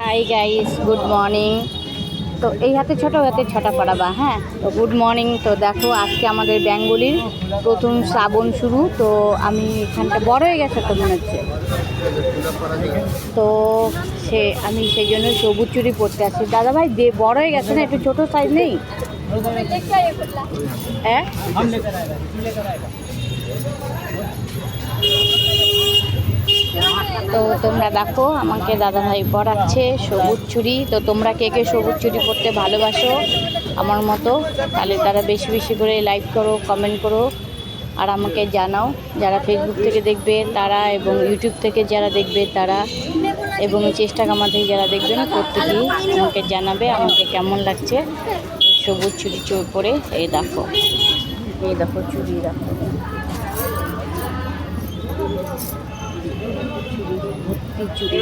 Hi guys, good morning. তো এই হাতে ছোটো, ওই হাতে ছটা পড়াবা। হ্যাঁ, তো গুড মর্নিং। তো দেখো আজকে আমাদের বেঙ্গলির প্রথম শ্রাবণ শুরু। তো আমি এখানটা বড় হয়ে গেছে তো মনে হচ্ছে, তো আমি সেই জন্য সবুজ চুড়ি পরতে আসছি। দাদা ভাই বড় হয়ে গেছে না, একটু ছোটো সাইজ নেই? হ্যাঁ, তো তোমরা দেখো আমাকে দাদাভাই পরাচ্ছে সবুজ চুড়ি। তো তোমরা কে কে সবুজ চুড়ি পরতে ভালোবাসো আমার মতো, তাহলে তারা বেশি বেশি করে লাইক করো, কমেন্ট করো, আর আমাকে জানাও। যারা ফেসবুক থেকে দেখবে তারা, এবং ইউটিউব থেকে যারা দেখবে তারা, এবং চেষ্টা কামা থেকে যারা দেখবেন, প্রত্যেকেই আমাকে জানাবে আমাকে কেমন লাগছে সবুজ চুড়ি পরে। এই দেখো চুড়ি দেখো, ভর্তি চুড়ি।